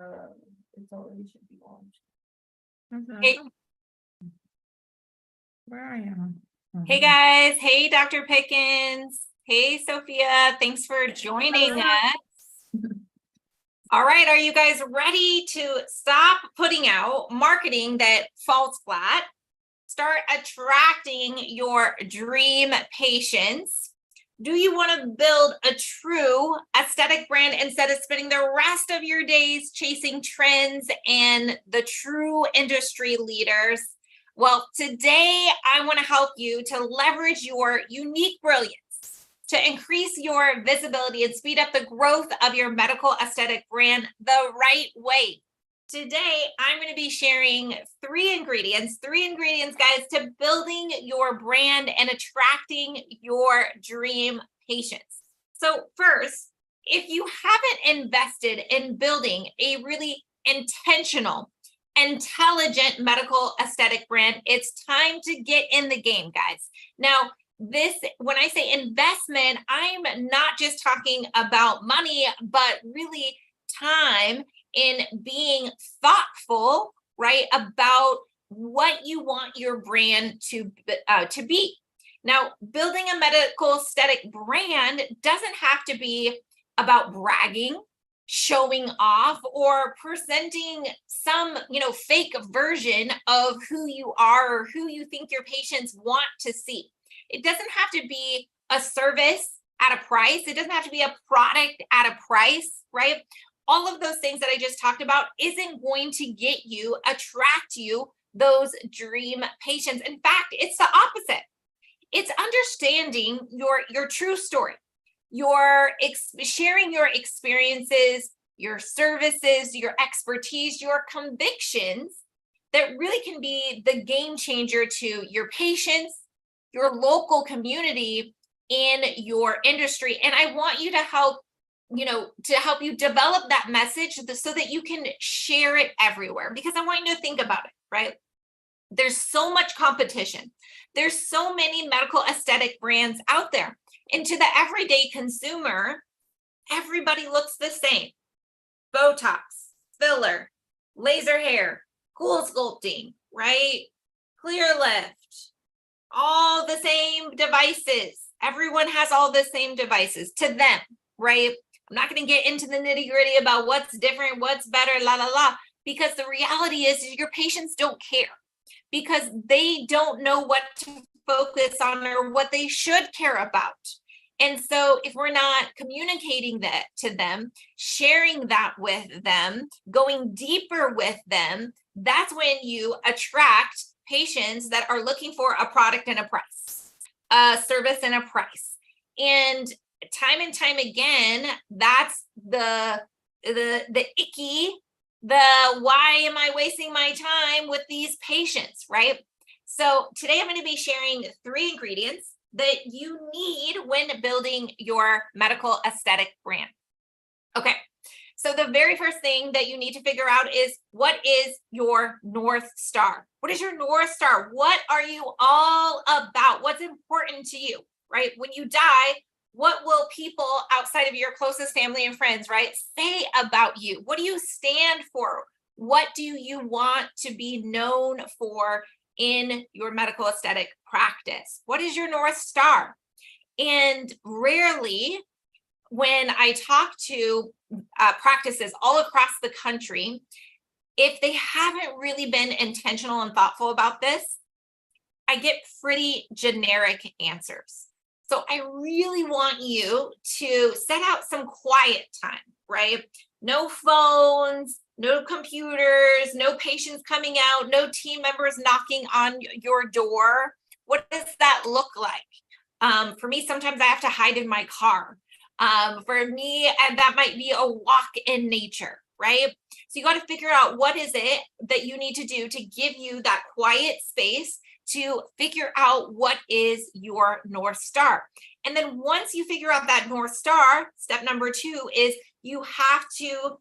It's already should be launched. Hey, Where are you? hey guys. Hey, Dr. Pickens. Hey, Sophia. Thanks for joining us. All right. Are you guys ready to stop putting out marketing that falls flat? Start attracting your dream patients. Do you want to build a true aesthetic brand instead of spending the rest of your days chasing trends and the true industry leaders? Well, today I want to help you to leverage your unique brilliance to increase your visibility and speed up the growth of your medical aesthetic brand the right way. Today, I'm going to be sharing three ingredients, guys, to building your brand and attracting your dream patients. So first, if you haven't invested in building a really intentional, intelligent medical aesthetic brand, it's time to get in the game, guys. Now, when I say investment, I'm not just talking about money, but really time in being thoughtful, right, about what you want your brand to be. Now, building a medical aesthetic brand doesn't have to be about bragging, showing off, or presenting some, fake version of who you are or who you think your patients want to see. It doesn't have to be a service at a price. It doesn't have to be a product at a price, right? All of those things that I just talked about isn't going to attract you those dream patients. In fact, it's the opposite. It's understanding your true story, sharing your experiences, your services, your expertise, your convictions that really can be the game changer to your patients, your local community, in your industry. And I want you to help you develop that message so that you can share it everywhere, because I want you to think about it, right? There's so much competition. There's so many medical aesthetic brands out there. And to the everyday consumer, everybody looks the same. Botox, filler, laser hair, cool sculpting, right? Clear lift, all the same devices. Everyone has all the same devices to them, right? I'm not going to get into the nitty gritty about what's different, what's better, because the reality is your patients don't care, because they don't know what to focus on or what they should care about. And so if we're not communicating that to them, sharing that with them, going deeper with them, that's when you attract patients that are looking for a product and a price, a service and a price. And time again, that's the icky, why am I wasting my time with these patients, right? So today I'm going to be sharing three ingredients that you need when building your medical aesthetic brand. Okay, so the very first thing that you need to figure out is, what is your North Star? What is your North Star? What are you all about? What's important to you, right? When you die, what will people outside of your closest family and friends, right, say about you? What do you stand for? What do you want to be known for in your medical aesthetic practice? What is your North Star? And rarely, when I talk to practices all across the country, if they haven't really been intentional and thoughtful about this, I get pretty generic answers. So I really want you to set out some quiet time, right? No phones, no computers, no patients coming out, no team members knocking on your door. What does that look like? For me, sometimes I have to hide in my car. For me, and that might be a walk in nature, right? So you got to figure out what is it that you need to do to give you that quiet space to figure out what is your North Star. And then once you figure out that North Star, step number 2 is you have to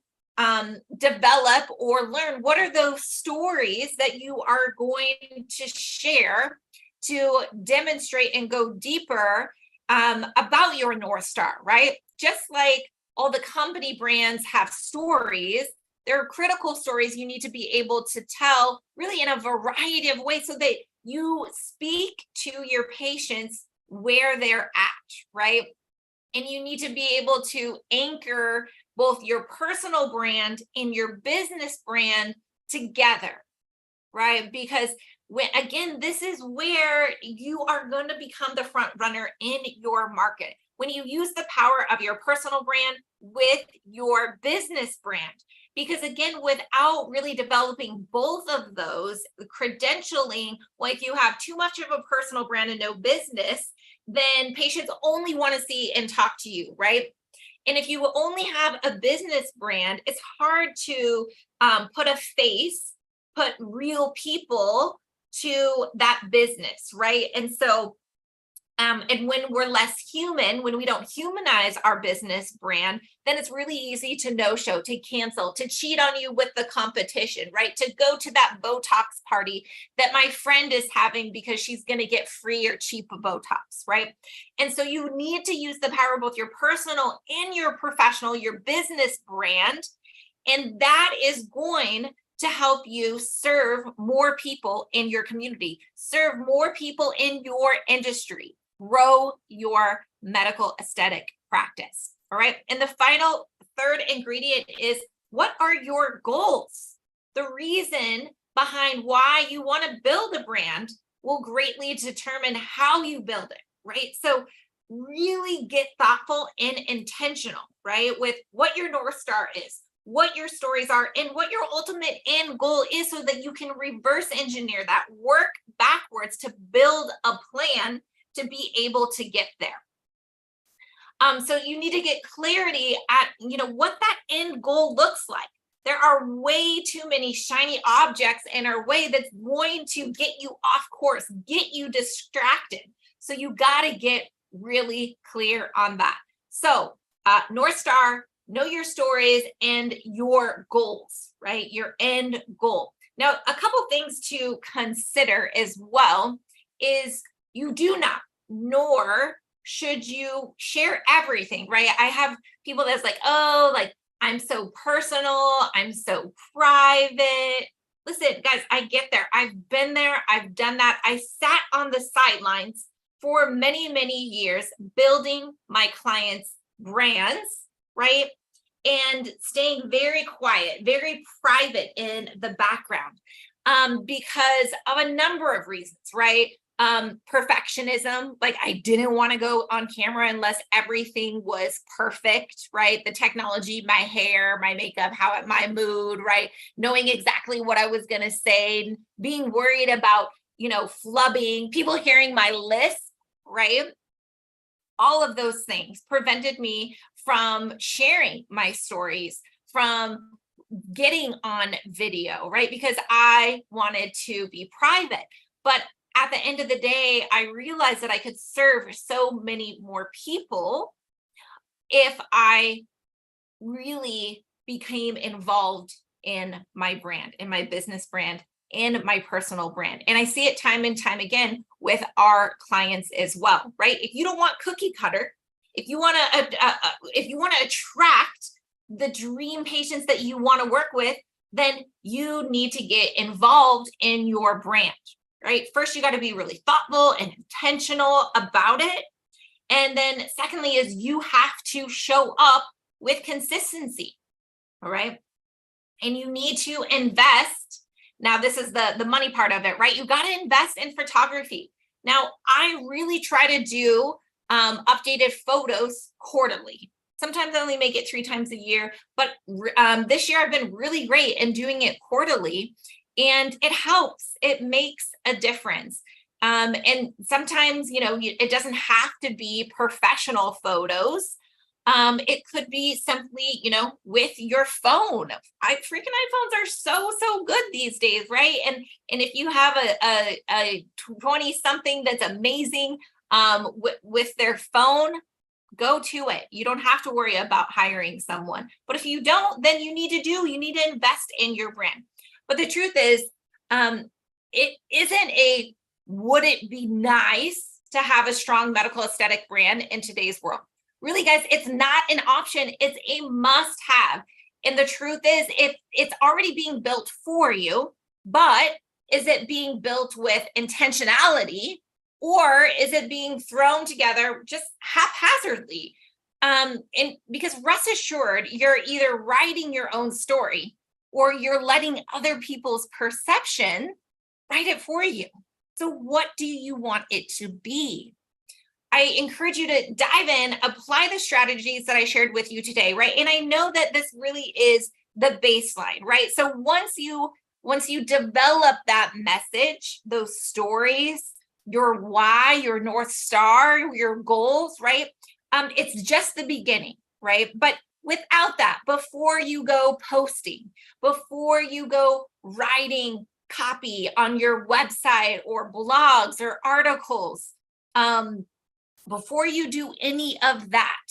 develop or learn what are those stories that you are going to share to demonstrate and go deeper about your North Star, right? Just like all the company brands have stories, There are critical stories you need to be able to tell really in a variety of ways so that you speak to your patients where they're at, right? And you need to be able to anchor both your personal brand and your business brand together, right? Because when, again, this is where you are going to become the front runner in your market. When you use the power of your personal brand with your business brand. Because again, without really developing both of those, credentialing, like you have too much of a personal brand and no business, then patients only want to see and talk to you, right? And if you only have a business brand, it's hard to put a face, put real people to that business, right? And so, and when we're less human, when we don't humanize our business brand, then it's really easy to no-show, to cancel, to cheat on you with the competition, right? To go to that Botox party that my friend is having because she's going to get free or cheap Botox, right? And so you need to use the power of both your personal and your professional, your business brand. And that is going to help you serve more people in your community, serve more people in your industry, grow your medical aesthetic practice. All right. And the final third ingredient is, what are your goals? The reason behind why you want to build a brand will greatly determine how you build it, right? So really get thoughtful and intentional, right? With what your North Star is, what your stories are, and what your ultimate end goal is, so that you can reverse engineer that, work backwards to build a plan to be able to get there. So you need to get clarity at, what that end goal looks like. There are way too many shiny objects in our way that's going to get you off course, get you distracted. So you got to get really clear on that. So North Star, know your stories and your goals, right? Your end goal. Now, a couple things to consider as well is you do not, nor should you share everything, right? I have people that's like, oh, like, I'm so personal, I'm so private. Listen, guys, I get there. I've been there. I've done that. I sat on the sidelines for many, many years building my clients' brands, right? And staying very quiet, very private in the background, because of a number of reasons, right? Perfectionism, like I didn't want to go on camera unless everything was perfect, right? The technology, my hair, my makeup, my mood, right? Knowing exactly what I was going to say, being worried about, flubbing, people hearing my list, right? All of those things prevented me from sharing my stories, from getting on video, right? Because I wanted to be private. But at the end of the day, I realized that I could serve so many more people if I really became involved in my brand, in my business brand, in my personal brand. And I see it time and time again with our clients as well, right? If you don't want cookie cutter, if you want to attract the dream patients that you want to work with, then you need to get involved in your brand, right? First, you got to be really thoughtful and intentional about it. And then secondly is you have to show up with consistency, all right? And you need to invest. Now, this is the money part of it, right? You got to invest in photography. Now, I really try to do updated photos quarterly. Sometimes I only make it 3 times a year, but this year I've been really great in doing it quarterly, and it helps. It makes a difference. And sometimes, it doesn't have to be professional photos. It could be simply, with your phone. Freaking iPhones are so good these days, right? And if you have a 20-something that's amazing with their phone, go to it. You don't have to worry about hiring someone. But if you don't, then you need to invest in your brand. But the truth is, it isn't would it be nice to have a strong medical aesthetic brand in today's world? Really, guys, it's not an option. It's a must have. And the truth is, it's already being built for you, but is it being built with intentionality, or is it being thrown together just haphazardly? And because rest assured, you're either writing your own story or you're letting other people's perception write it for you. So what do you want it to be? I encourage you to dive in, apply the strategies that I shared with you today, right? And I know that this really is the baseline, right? So once you develop that message, those stories, your why, your North Star, your goals, right? It's just the beginning, right? But without that, before you go posting, before you go writing copy on your website or blogs or articles, before you do any of that,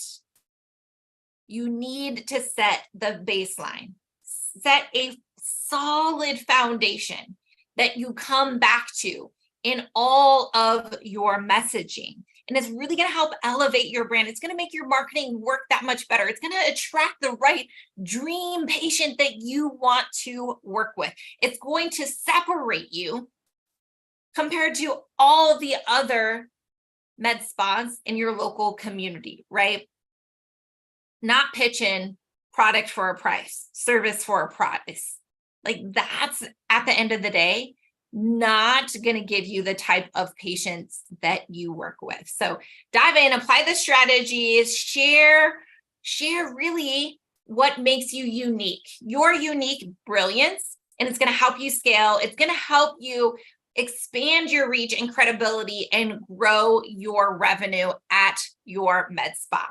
you need to set the baseline, set a solid foundation that you come back to in all of your messaging. And it's really going to help elevate your brand. It's going to make your marketing work that much better. It's going to attract the right dream patient that you want to work with. It's going to separate you compared to all the other med spas in your local community, right? Not pitching product for a price, service for a price. Like that's, at the end of the day, not going to give you the type of patients that you work with. So dive in, apply the strategies, share really what makes you unique, your unique brilliance, and it's going to help you scale. It's going to help you expand your reach and credibility and grow your revenue at your med spa.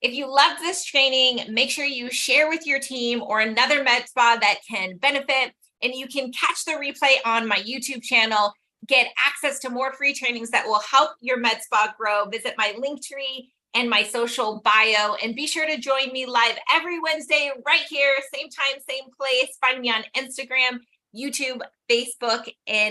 If you loved this training, make sure you share with your team or another med spa that can benefit. And you can catch the replay on my YouTube channel, get access to more free trainings that will help your med spa grow. Visit my link tree and my social bio, and be sure to join me live every Wednesday right here, same time, same place. Find me on Instagram, YouTube, Facebook, and